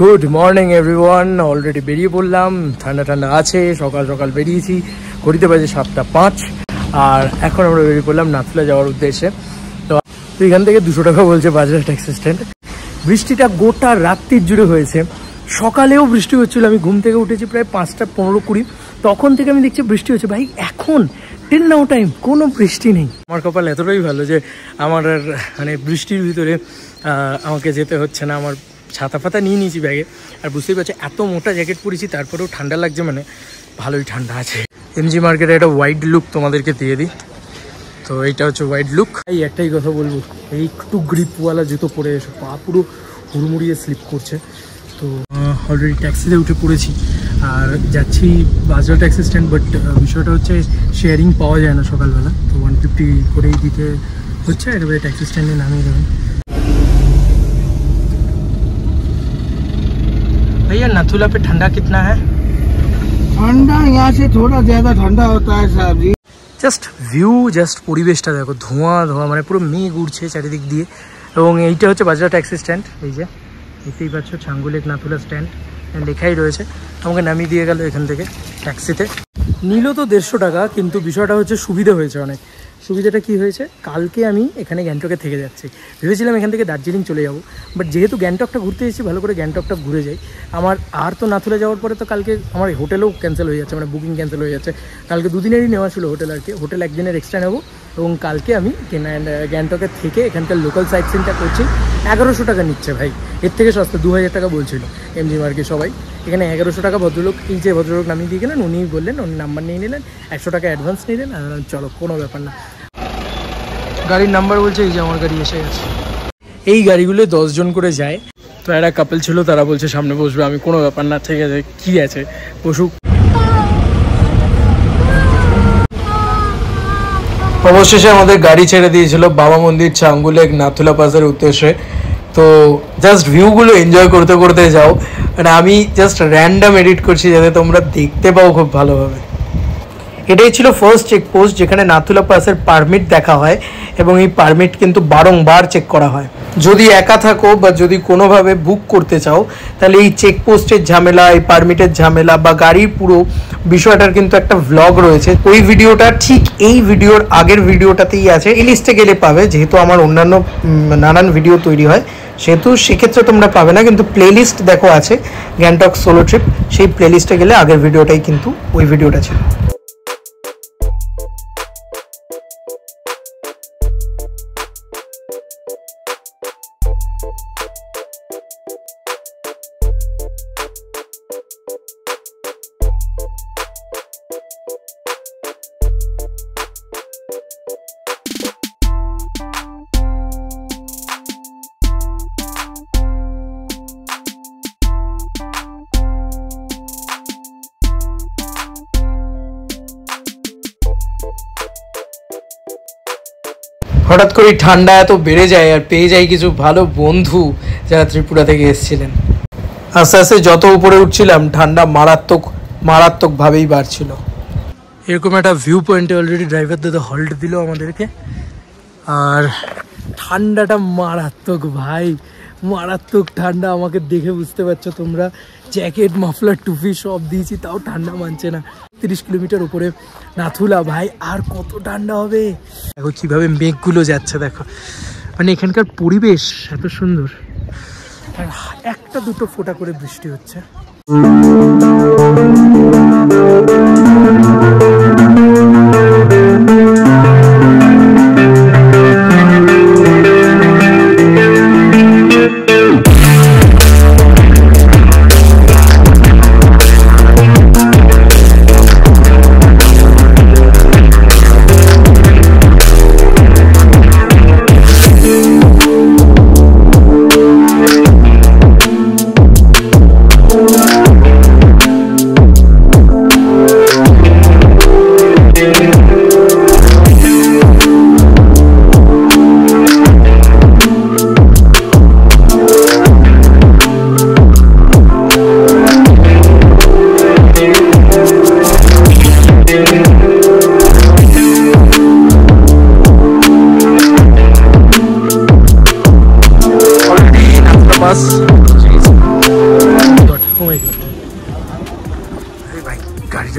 Good morning everyone. Already বেরিয়ে পড়লাম, ঠান্ডা ঠান্ডা আছে, সকাল সকাল বেরিয়েছি, ঘড়িতে বাজে 7:05 আর এখন আমরা বেরিয়ে পড়লাম নাথুলা যাওয়ার উদ্দেশ্যে। তো এখান থেকে 200 টাকা বলছে বাজাজ ট্যাক্সি স্ট্যান্ড। বৃষ্টিটা গোটা রাত্রির জুড়ে হয়েছে, সকালেও বৃষ্টি হচ্ছিল। আমি ঘুম থেকে উঠেছি প্রায় 5:15-20, তখন থেকে আমি দেখছি বৃষ্টি হচ্ছে। ভাই এখন টিল নাও টাইম কোনো বৃষ্টি নেই। আমার কপাল এতটাই ভালো যে আমার আর মানে বৃষ্টির ভিতরে আমাকে যেতে হচ্ছে না। আমার ছাতা ফাতা নিয়ে নিয়েছি ব্যাগে, আর বুঝতেই পারছি এত মোটা জ্যাকেট পরেছি তারপরেও ঠান্ডা লাগছে, মানে ভালোই ঠান্ডা আছে। এমজি মার্কেটে একটা ওয়াইড লুক তোমাদেরকে দিয়ে দিই। তো এইটা হচ্ছে ওয়াইড লুক। এই একটাই কথা বলবো, এই একটু গ্রিপওয়ালা জুতো পরে এসে পা পুরো হুড়মুড়িয়ে স্লিপ করছে। তো অলরেডি ট্যাক্সিতে উঠে পড়েছি আর যাচ্ছি বাজাজ ট্যাক্সি স্ট্যান্ড। বাট বিষয়টা হচ্ছে শেয়ারিং পাওয়া যায় না সকালবেলা, তো 150 করেই দিতে হচ্ছে। এবারে ট্যাক্সি স্ট্যান্ডে নামিয়ে দেবেন। भैया नाथुला पे ठंडा कितना है? ठंडा यहाँ से थोड़ा ज्यादा ठंडा होता है साहब जी। জাস্ট ভিউ, জাস্ট পরিবেশটা দেখো, ধোঁয়া ধোঁয়া, মানে পুরো মেঘ উড়ছে চারিদিক দিয়ে। এবং এইটা হচ্ছে বাজাজ ট্যাক্সি স্ট্যান্ড। এই যে দেখতেই পাচ্ছ ছাঙ্গু লেক নাথুলা স্ট্যান্ড লেখাই রয়েছে। আমাকে নামিয়ে দিয়ে গেল এখান থেকে ট্যাক্সিতে। নিল তো 150 টাকা, কিন্তু বিষয়টা হচ্ছে সুবিধা হয়েছে অনেক। সুবিধাটা কি হয়েছে, কালকে আমি এখানে গ্যাংটকে থেকে যাচ্ছি। ভেবেছিলাম এখান থেকে দার্জিলিং চলে যাব, বাট যেহেতু গ্যাংটকটা ঘুরতে এসেছি, ভালো করে গ্যাংটকটা ঘুরে যাই। আমার আর তো নাথুলা যাওয়ার পরে তো কালকে আমার হোটেলও ক্যান্সেল হয়ে যাচ্ছে, মানে বুকিং ক্যান্সেল হয়ে যাচ্ছে। কালকে 2 দিনেরই নেওয়া ছিল হোটেল, আর কি হোটেল 1 দিনের এক্সট্রা নেবো। এবং কালকে আমি গ্যাংটকের থেকে এখানকার লোকাল সাইট সিনটা করছি। 1100 টাকা নিচ্ছে ভাই, এর থেকে সস্তা 2000 টাকা বলছিল এমজি মার্কেট সবাই। এখানে 1100 টাকা ভদ্রলোক, এই যে ভদ্রলোক নামিয়ে দিয়ে গেলেন, উনি বললেন, উনি নাম্বার নিয়ে নিলেন, 100 টাকা অ্যাডভান্স নিলেন। আর চলো কোনো ব্যাপার না। গাড়ির নাম্বার বলছে, এই যে আমার গাড়ি এসে গেছে। এই গাড়িগুলো 10 জন করে যায়। তো একটা কাপল ছিল, তারা বলছে সামনে বসবে। আমি কোনো ব্যাপার না, ঠিক আছে কী আছে বসুক। অবশেষে আমাদের গাড়ি ছেড়ে দিয়েছিল বাবা মন্দির ছাঙ্গু লেক নাথুলা পাসের উদ্দেশ্যে। তো জাস্ট ভিউগুলো এনজয় করতে করতে যাও, মানে আমি জাস্ট র্যান্ডাম এডিট করছি যাতে তোমরা দেখতে পাও খুব ভালোভাবে। এটাই ছিল ফার্স্ট চেকপোস্ট যেখানে নাথুলা পাসের পারমিট দেখা হয়, এবং এই পারমিট কিন্তু বারংবার চেক করা হয়। যদি একা থাকো বা যদি কোনোভাবে বুক করতে চাও, তাহলে এই চেকপোস্টের ঝামেলা, এই পারমিটের ঝামেলা বা গাড়ির পুরো বিষয়টার কিন্তু একটা ভ্লগ রয়েছে। ওই ভিডিওটা ঠিক এই ভিডিওর আগের ভিডিওটাতেই আছে, এই লিস্টে গেলে পাবে। যেহেতু আমার অন্যান্য নানান ভিডিও তৈরি হয়, সেহেতু সেক্ষেত্রে তোমরা পাবে না, কিন্তু প্লেলিস্ট দেখো আছে গ্যাংটক সোলো ট্রিপ, সেই প্লেলিস্টে গেলে আগের ভিডিওটাই কিন্তু ওই ভিডিওটা ছিল। হঠাৎ করে ঠান্ডা এত বেড়ে যায়, আর পেয়ে যাই কিছু ভালো বন্ধু যারা ত্রিপুরা থেকে এসেছিলেন। আস্তে আস্তে যত উপরে উঠছিলাম, ঠান্ডা মারাত্মকভাবেই বাড়ছিল। এরকম একটা ভিউ পয়েন্টে অলরেডি ড্রাইভার দাদা হল্ট দিল আমাদেরকে। আর ঠান্ডাটা মারাত্মক ভাই, মারাত্মক ঠান্ডা। আমাকে দেখে বুঝতে পারছো তোমরা, জ্যাকেট মাফলার টুপি সব দিয়েছি, তাও ঠান্ডা মানছে না। 30 কিলোমিটার উপরে নাথুলা ভাই, আর কত ঠান্ডা হবে। দেখো কীভাবে মেঘগুলো যাচ্ছে, দেখো মানে এখানকার পরিবেশ এত সুন্দর। আর 1-2 ফোঁটা করে বৃষ্টি হচ্ছে।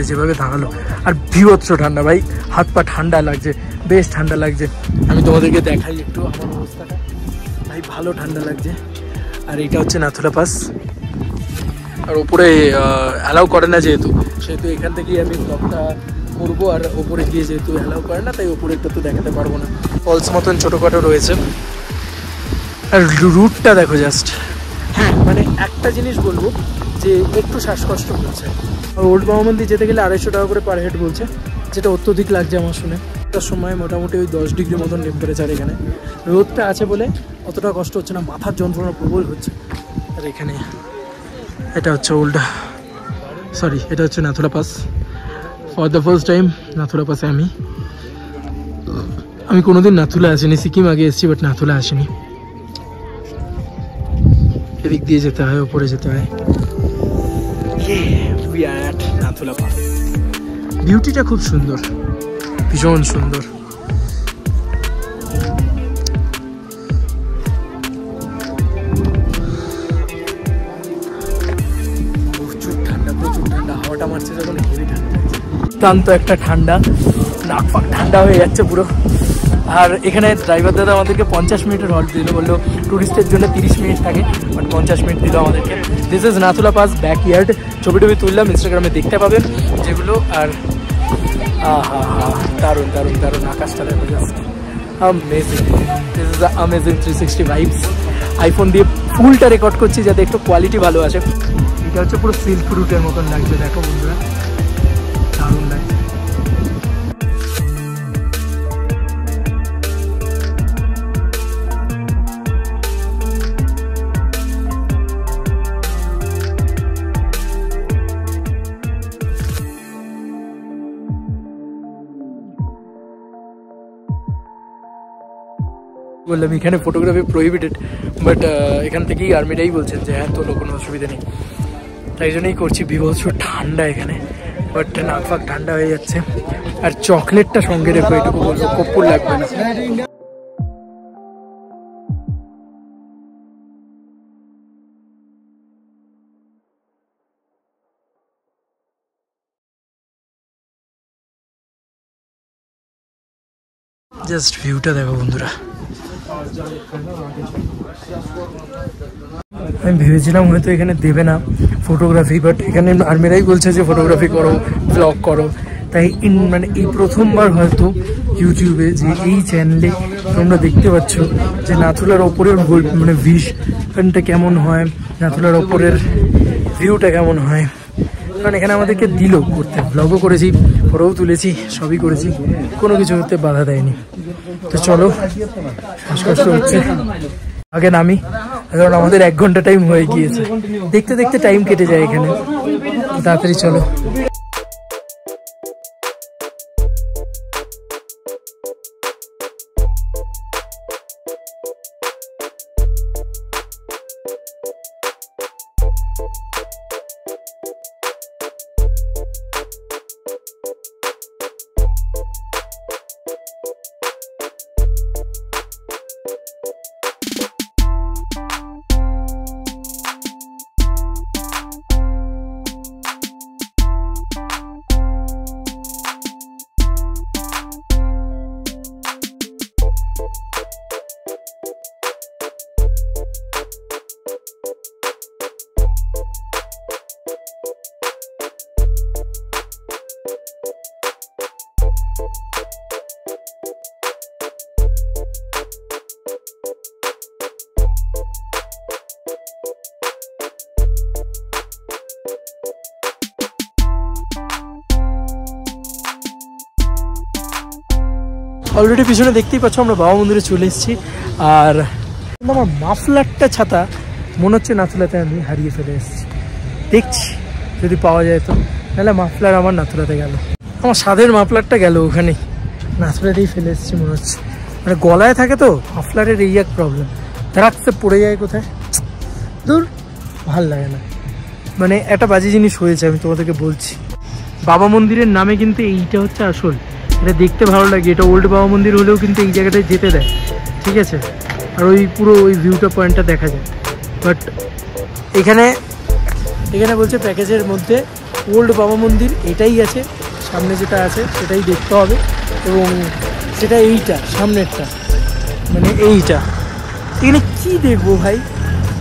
যে যেভাবে দাঁড়ালো, আর বিভৎস ঠান্ডা ভাই, হাত পা ঠান্ডা লাগছে, বেশ ঠান্ডা লাগছে। আমি তোমাদেরকে দেখাই একটু আমার অবস্থাটা, ভাই ভালো ঠান্ডা লাগছে। আর এইটা হচ্ছে নাথুলা পাস, আর ওপরে অ্যালাউ করে না যেহেতু, সেহেতু এখান থেকেই আমি ব্লগটা করবো। আর ওপরে গিয়ে যেহেতু অ্যালাউ করে না, তাই ওপরে একটু তো দেখাতে পারবো না। ফলস মতন ছোটোখাটো রয়েছে, আর রুটটা দেখো জাস্ট। হ্যাঁ মানে একটা জিনিস বলবো যে একটু শ্বাসকষ্ট হচ্ছে। আর ওল্ড বাবা মন্দির যেতে গেলে 250 টাকা করে পার হেড বলছে, যেটা অত্যধিক লাগছে আমার শুনে। তার সময় মোটামুটি ওই 10 ডিগ্রি মতন টেম্পারেচার এখানে, রোদটা আছে বলে অতটা কষ্ট হচ্ছে না, মাথার যন্ত্রণা প্রবল হচ্ছে। আর এখানে এটা হচ্ছে এটা হচ্ছে Nathula pass. For the first time Nathula পাসে আমি কোনোদিন নাথুলা আসিনি, সিকিম আগে এসেছি বাট নাথুলা আসিনি। এদিক দিয়ে যেতে হয়, উপরে যেতে হয়। নাথুলা পাস বিউটিটা খুব সুন্দর, ভীষণ সুন্দর। প্রচুর ঠান্ডা, হাওয়াটা মারছে যখন হেভি ঠান্ডা, টান্ত একটা ঠান্ডা, নাক ফাক ঠান্ডা হয়ে যাচ্ছে পুরো। আর এখানে ড্রাইভার দাদা আমাদেরকে 50 মিনিটের হল্ট দিল, বললো টুরিস্টের জন্য 30 মিনিট থাকে, বাট 50 মিনিট দিল আমাদেরকে। This is Nathula pass backyard. ছবি তুললাম, ইনস্টাগ্রামে দেখতে পাবেন যেগুলো। আর দারুণ দারুণ দারুণ, আকাশটা দেখো just amazing. This is amazing 360 vibes. IPhone দিয়ে ফুলটা রেকর্ড করছি যাতে একটু কোয়ালিটি ভালো আসে। এটা হচ্ছে পুরো সিল্ক রুটের মতন লাগছে, দেখো বন্ধুরা, দারুণ লাগছে। বললাম এখানে ফটোগ্রাফি প্রহিবিটেড, বাট এখান থেকেই আর্মিটাই বলছেন যে হ্যাঁ তোলো, কোনো অসুবিধা নেই। তাই জন্যই করছি। বিভৎস ঠান্ডা এখানে, বাট নাক ফাক ঠান্ডা হয়ে যাচ্ছে। আর চকলেটটা সঙ্গে রেখো, এটুকু বলবো, কর্পূর লাগবে না। জাস্ট ভিউটা দেখো বন্ধুরা। আমি ভেবেছিলাম হয়তো এখানে দেবে না ফটোগ্রাফি, বাট এখানে আর্মিরাই বলছে যে ফটোগ্রাফি করো, ব্লগ করো। তাই মানে এই প্রথমবার হয়তো ইউটিউবে যে এই চ্যানেলে তোমরা দেখতে পাচ্ছ যে নাথুলার ওপরের মানে ভিশনটা কেমন হয়, নাথুলার ওপরের ভিউটা কেমন হয়। কারণ এখানে আমাদেরকে দিল করতে, ব্লগও করেছি, ফটোও তুলেছি, সবই করেছি, কোনো কিছু হতে বাধা দেয়নি। তো চলো, শ্বাসকষ্ট হচ্ছে, আগে নামি, কারণ আমাদের 1 ঘন্টা টাইম হয়ে গিয়েছে। দেখতে দেখতে টাইম কেটে যায় এখানে, তাড়াতাড়ি চলো। অলরেডি পিছনে দেখতেই পাচ্ছ আমরা বাবা মন্দিরে চলে এসেছি। আর আমার মাফলারটা ছাতা মনে হচ্ছে নাথুলাতে আমি হারিয়ে ফেলে এসেছি, দেখছি যদি পাওয়া যায় তো, নাহলে মাফলার আমার নাথুলাতে গেল। আমার সাধের মাফলারটা গেল ওখানেই, নাথুলাতেই ফেলে এসেছি মনে হচ্ছে। মানে গলায় থাকে তো মাফলারের, এই এক প্রবলেম, রাখতে পড়ে যায় কোথায়, দূর ভাল লাগে না। মানে একটা বাজে জিনিস হয়েছে, আমি তোমাদেরকে বলছি। বাবা মন্দিরের নামে কিন্তু এইটা হচ্ছে আসল, এটা দেখতে ভালো লাগে। এটা ওল্ড বাবা মন্দির হলেও কিন্তু এই জায়গাটায় যেতে দেয়, ঠিক আছে। আর ওই পুরো ওই ভিউটা পয়েন্টটা দেখা যায়। বাট এখানে বলছে প্যাকেজের মধ্যে ওল্ড বাবা মন্দির এটাই আছে, সামনে যেটা আছে সেটাই দেখতে হবে, এবং সেটা এইটা সামনেরটা, মানে এইটা। এখানে কী দেখবো ভাই,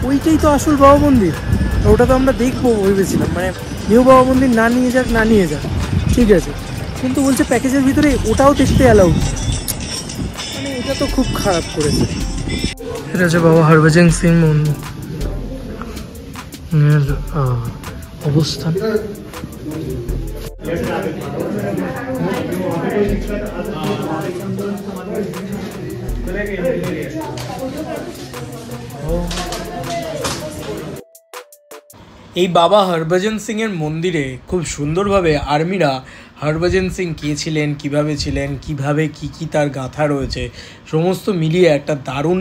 ওইটাই তো আসল বাবা মন্দির, ওটা তো আমরা দেখবো ভেবেছিলাম, মানে নিউ বাবা মন্দির না নিয়ে যাক ঠিক আছে, কিন্তু বলছে প্যাকেজের ভিতরে ওটাও দেখতে অ্যালাউড, মানে এটা তো খুব খারাপ করেছে। এটা হচ্ছে বাবা হরভজন সিং মন্দিরের অবস্থান। এই বাবা হরভজন সিংয়ের মন্দিরে খুব সুন্দরভাবে আর্মিরা হরভজন সিং কে ছিলেন, কীভাবে ছিলেন, কীভাবে কী তার গাথা রয়েছে সমস্ত মিলিয়ে একটা দারুণ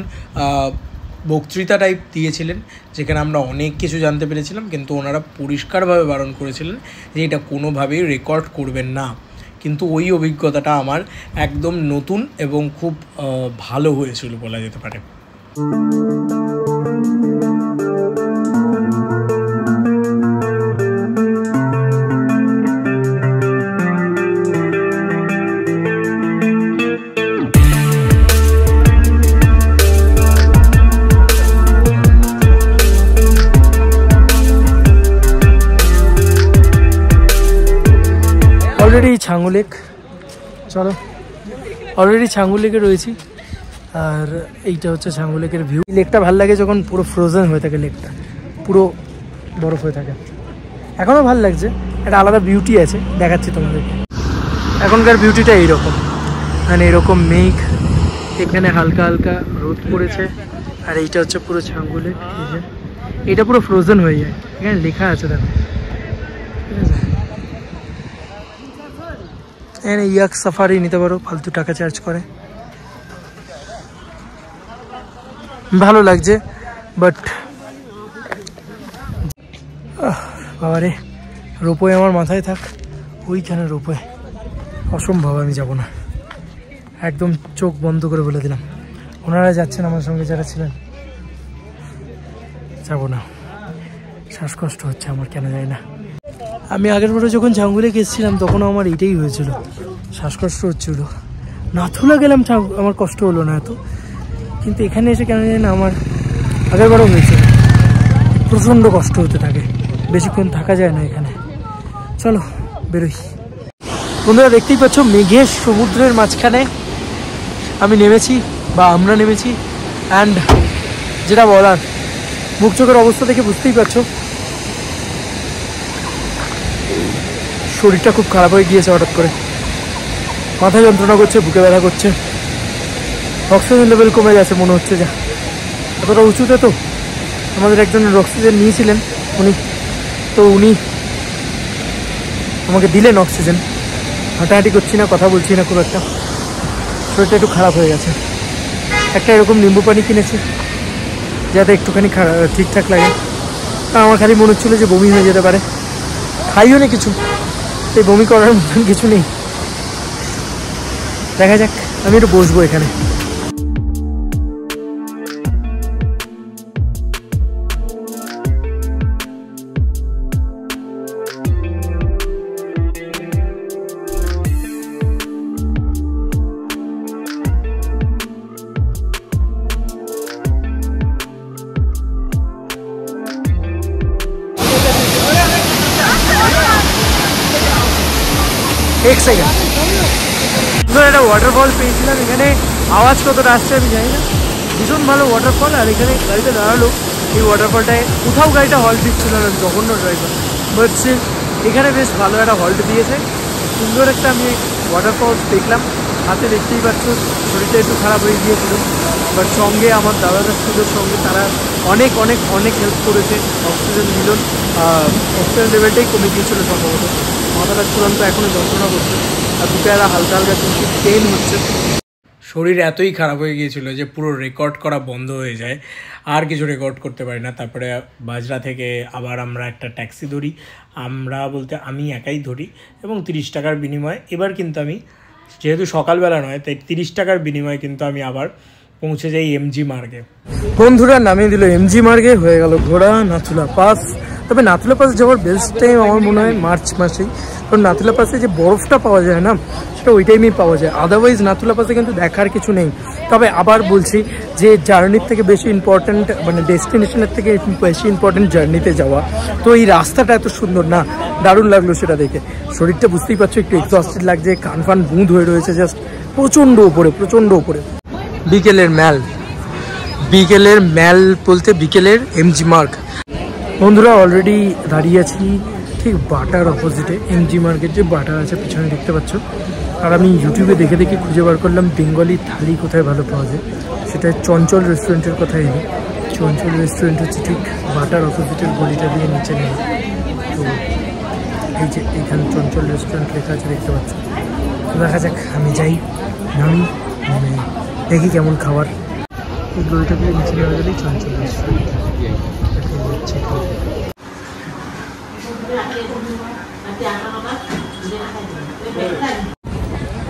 বক্তৃতা টাইপ দিয়েছিলেন, যেখানে আমরা অনেক কিছু জানতে পেরেছিলাম, কিন্তু ওনারা পরিষ্কারভাবে বারণ করেছিলেন যে এটা কোনোভাবেই রেকর্ড করবেন না। কিন্তু ওই অভিজ্ঞতাটা আমার একদম নতুন এবং খুব ভালো হয়েছিল বলা যেতে পারে। অলরেডি ছাঙ্গু লেক, চলো অলরেডি ছাঙ্গু লেকে রয়েছি, আর এইটা হচ্ছে ছাঙ্গু লেকের ভিউ। লেকটা ভালো লাগে যখন পুরো ফ্রোজেন হয়ে থাকে, লেকটা পুরো বরফ হয়ে থাকে, এখনও ভালো লাগছে, একটা আলাদা বিউটি আছে, দেখাচ্ছি তোমাদের। এখনকার বিউটিটা এইরকম, মানে এরকম মেঘ, এখানে হালকা হালকা রোদ পড়েছে, আর এইটা হচ্ছে পুরো ছাঙ্গু লেক, এটা পুরো ফ্রোজেন হয়ে যায়, এখানে লেখা আছে দেখো, ঠিক আছে। এখানে ইয়াক সাফারি নিতে পারো, ফালতু টাকা চার্জ করে, ভালো লাগছে, বাট বাবারে রোপওয়ে আমার মাথায় থাক, ওইখানে রোপওয়ে অসম্ভব, আমি যাব না, একদম চোখ বন্ধ করে বলে দিলাম। ওনারা যাচ্ছেন আমার সঙ্গে যারা ছিলেন, যাব না, শ্বাসকষ্ট হচ্ছে আমার, কেন যায় না। আমি আগের বছর যখন ছাঙ্গু লেক এসেছিলাম তখনও আমার এটাই হয়েছিল, শ্বাসকষ্ট হচ্ছিল। নাথুলা গেলাম, আমার কষ্ট হলো না এত, কিন্তু এখানে এসে কেন জানি না আমার আগেরবারও হয়েছিল, প্রচণ্ড কষ্ট হতে থাকে, বেশিক্ষণ থাকা যায় না এখানে। চলো বেরোই। বন্ধুরা দেখতেই পাচ্ছ মেঘের সমুদ্রের মাঝখানে আমি নেমেছি, বা আমরা নেমেছি, অ্যান্ড যেটা বলার, মুখ চোখের অবস্থা দেখে বুঝতেই পারছো শরীরটা খুব খারাপ হয়ে গিয়েছে হঠাৎ করে, মাথা যন্ত্রণা করছে, বুকে ব্যথা করছে, অক্সিজেন লেভেল কমে গেছে মনে হচ্ছে, যা এতটা উঁচুতে। তো আমাদের একজনের অক্সিজেন নিয়েছিলেন উনি আমাকে দিলেন অক্সিজেন, হাঁটাহাঁটি করছি না, কথা বলছি না খুব একটা, শরীরটা একটু খারাপ হয়ে গেছে। একটা এরকম নিম্বু পানি কিনেছি যাতে একটুখানি ঠিকঠাক লাগে, তা আমার খালি মনে হচ্ছিলো যে বমি হয়ে যেতে পারে, খাইও না কিছু, সেই বমি করার মতন কিছু নেই। দেখা যাক, আমি একটু বসবো এখানে। एक सेकेंड, একটা ওয়াটারফল পেয়েছিলাম, এখানে আওয়াজ কতটা আসছে আমি জানি না, ভীষণ ভালো ওয়াটারফল। আর এখানে গাড়িটা দাঁড়ালো, এই ওয়াটারফলটায় কোথাও গাড়িটা হল্ট দিচ্ছিল না, জঘন্য ড্রাইভার, বাট এখানে বেশ ভালো একটা হল্ট দিয়েছে, সুন্দর একটা আমি ওয়াটারফল দেখলাম। হাতে দেখতেই পাচ্ছ শরীরটা একটু খারাপ হয়ে গিয়েছিল, বাট সঙ্গে আমার দাদারা ছিল সঙ্গে, তারা অনেক অনেক অনেক হেল্প করেছে, অক্সিজেন দিল, অক্সিজেন লেভেলটাই কমে গিয়েছিলো সম্ভবত, মাথাটা চূড়ান্ত এখনও যন্ত্রণা করছে, আর বুকে হালকা হালকা কিন্তু পেন হচ্ছে। শরীর এতই খারাপ হয়ে গিয়েছিল যে পুরো রেকর্ড করা বন্ধ হয়ে যায়, আর কিছু রেকর্ড করতে পারি না। তারপরে বাজরা থেকে আবার আমরা একটা ট্যাক্সি ধরি, আমরা বলতে আমি একাই ধরি, এবং 30 টাকার বিনিময়ে, এবার কিন্তু আমি যেহেতু সকালবেলা নয় তাই 30 টাকার বিনিময়ে কিন্তু আমি আবার পৌঁছে যাই এমজি মার্গে। বন্ধুরা নামিয়ে দিল এমজি মার্গে, হয়ে গেল ঘোড়া নাথুলা পাস, তবে নাথুলা পাস যাওয়ার বেস্ট টাইম আমার মনে হয় মার্চ মাসেই, কারণ নাথুলা পাসে যে বরফটা পাওয়া যায় না, সেটা ওই টাইমেই পাওয়া যায়। আদারওয়াইজ নাথুলা পাসে কিন্তু দেখার কিছু নেই। তবে আবার বলছি যে জার্নির থেকে বেশি ইম্পর্ট্যান্ট, মানে ডেস্টিনেশনের থেকে বেশি ইম্পর্ট্যান্ট জার্নিতে যাওয়া। তো এই রাস্তাটা এত সুন্দর না, দারুণ লাগলো সেটা দেখে। শরীরটা বুঝতেই পারছো একটু এক্সস্টেড লাগছে, কান ফান বুঁদ হয়ে রয়েছে, জাস্ট প্রচণ্ড উপরে, প্রচণ্ড উপরে। বিকেলের ম্যাল বলতে বিকেলের এমজি মার্গ। বন্ধুরা অলরেডি দাঁড়িয়ে আছি ঠিক বাটার অপোজিটে, এমজি মার্গের যে বাটার আছে পিছনে দেখতে পাচ্ছ। আর আমি ইউটিউবে দেখে দেখে খুঁজে বার করলাম বেঙ্গলি থালি কোথায় ভালো পাওয়া যায়, সেটা চঞ্চল রেস্টুরেন্টের কথাই এলো। চঞ্চল রেস্টুরেন্ট হচ্ছে ঠিক বাটার অপোজিটের গলিটা দিয়ে নিচে নেই। তো এই যে এইখানে চঞ্চল রেস্টুরেন্ট লেখা আছে দেখতে পাচ্ছ। দেখা যাক, আমি যাই, নামি, মানে দেখি কেমন খাবার। এই গলিটা দিয়ে নিচে নেওয়া গেলেই চঞ্চল রেস্টুরেন্ট।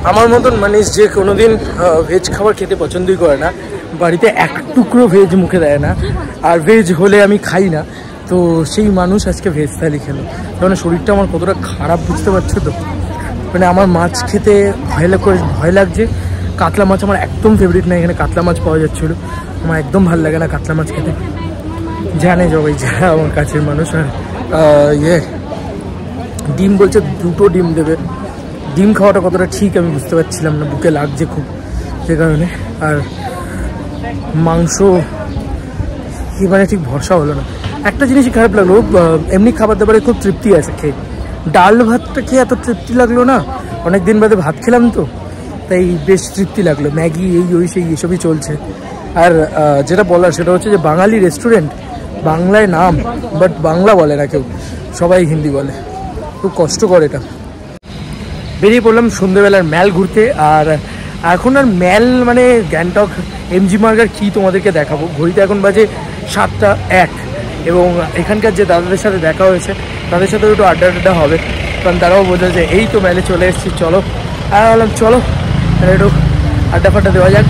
আমার মতন মানুষ যে কোনোদিন ভেজ খাবার খেতে পছন্দই করে না, বাড়িতে এক টুকরো ভেজ মুখে দেয় না, আর ভেজ হলে আমি খাই না, তো সেই মানুষ আজকে ভেজ থালি খেলো। কারণ শরীরটা আমার কতটা খারাপ বুঝতে পারছো তো। মানে আমার মাছ খেতে ভয় লাগছে। কাতলা মাছ আমার একদম ফেভারিট না, এখানে কাতলা মাছ পাওয়া যাচ্ছিলো, আমার একদম ভালো লাগে না কাতলা মাছ খেতে, জানে সবাই যারা আমার কাছের মানুষ। আর ডিম বলছে 2টো ডিম দেবে, ডিম খাওয়াটা কতটা ঠিক আমি বুঝতে পারছিলাম না, বুকে লাগছে খুব, সে কারণে। আর মাংস এবারে ঠিক ভরসা হলো না। একটা জিনিসই খারাপ লাগলো, এমনি খাবার দাবারে খুব তৃপ্তি আছে খেয়ে, ডাল ভাতটা খেয়ে এত তৃপ্তি লাগলো না। অনেক দিন বাদে ভাত খেলাম তো, তাই বেশ তৃপ্তি লাগলো। ম্যাগি এই ওই সেই এসবই চলছে। আর যেটা বলার সেটা হচ্ছে যে বাঙালি রেস্টুরেন্ট, বাংলায় নাম, বাট বাংলা বলে না কেউ, সবাই হিন্দি বলে, খুব কষ্টকর এটা। বেরিয়ে পড়লাম সন্ধ্যেবেলার ম্যাল ঘুরতে। আর এখন আর ম্যাল মানে গ্যাংটক এমজি মার্গ আর কি তোমাদেরকে দেখাবো। ঘড়িতে এখন বাজে 7:01, এবং এখানকার যে দাদাদের সাথে দেখা হয়েছে তাদের সাথে একটু আড্ডা হবে, কারণ তারাও বোঝা যে এই তো ম্যালে চলে এসেছি, চলো। আর বললাম চলো একটু আড্ডা ফাড্ডা দেওয়া যাক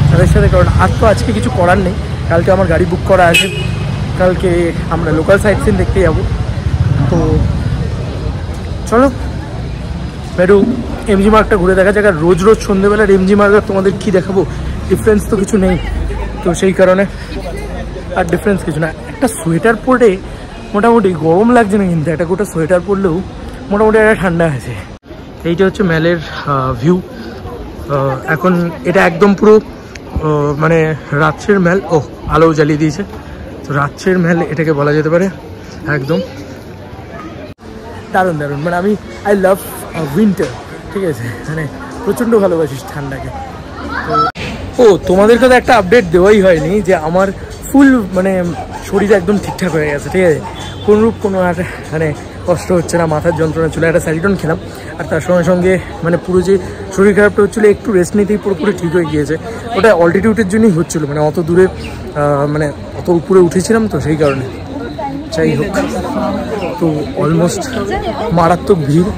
তাদের সাথে, কারণ আজকে কিছু করার নেই। কালকে আমার গাড়ি বুক করা আছে, কালকে আমরা লোকাল সাইট সিন দেখতে যাবো। তো চলো একটু এমজি মার্গটা ঘুরে দেখা যাক। আর রোজ সন্ধ্যেবেলার এমজি মার্গ তোমাদের কী দেখাবো, ডিফারেন্স তো কিছু নেই, তো সেই কারণে আর ডিফারেন্স কিছু না। একটা সোয়েটার পরে মোটামুটি গরম লাগছে না, কিন্তু একটা গোটা সোয়েটার পরলেও মোটামুটি একটা ঠান্ডা আছে। এইটা হচ্ছে ম্যালের ভিউ। এখন এটা একদম পুরো মানে রাত্রের ম্যাল। ও আলো জ্বালিয়ে দিয়েছে, তো রাত্রের ম্যাল এটাকে বলা যেতে পারে। একদম দারুণ দারুণ, মানে আই লাভ উইন্টার, ঠিক আছে, মানে প্রচণ্ড ভালোবাসিস ঠান্ডাকে। ও তোমাদেরকে তো একটা আপডেট দেওয়াই হয়নি যে আমার ফুল মানে শরীর একদম ঠিকঠাক হয়ে গেছে, ঠিক আছে, কোনোরূপ কোনো আর মানে কষ্ট হচ্ছে না, মাথার যন্ত্রণা ছিল। একটা স্যালিডন খেলাম, আর তার সঙ্গে সঙ্গে মানে পুরো যে শরীর খারাপটা হচ্ছিলো একটু রেস্ট নিতেই পুরোপুরি ঠিক হয়ে গিয়েছে। ওটা অল্টিটিউডের জন্যই হচ্ছিলো, মানে অত দূরে মানে অত উপরে উঠেছিলাম তো সেই কারণে। যাই হোক, তো অলমোস্ট মারাত্মক ভিড়।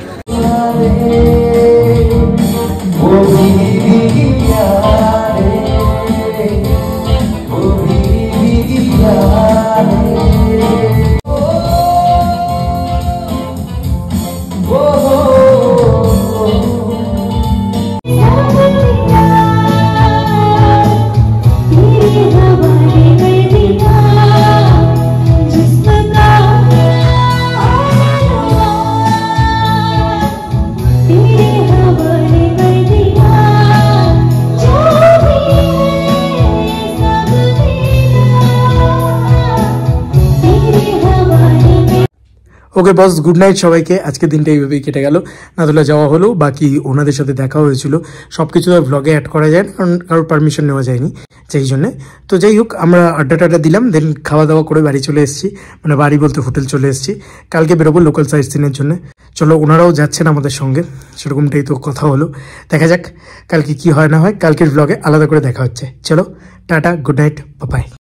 ওকে বস, গুড নাইট সবাইকে। আজকের দিনটা এইভাবেই কেটে গেল, নাথুলা যাওয়া হলো, বাকি ওনাদের সাথে দেখা হয়েছিল, সব কিছু আর ব্লগে অ্যাড করা যায় না কারণ কারোর পারমিশন নেওয়া যায়নি, সেই জন্যে। তো যাই হোক, আমরা আড্ডা দিলাম, দেন খাওয়া দাওয়া করে বাড়ি চলে এসেছি, মানে বাড়ি বলতে হোটেল চলে এসেছি। কালকে বেরোবো লোকাল সাইট সিনের জন্য। চলো, ওনারাও যাচ্ছেন আমাদের সঙ্গে, সেরকমটাই তো কথা হলো। দেখা যাক কালকে কি হয় না হয়, কালকের ব্লগে আলাদা করে দেখা হচ্ছে। চলো টাটা, গুড নাইট, বাই।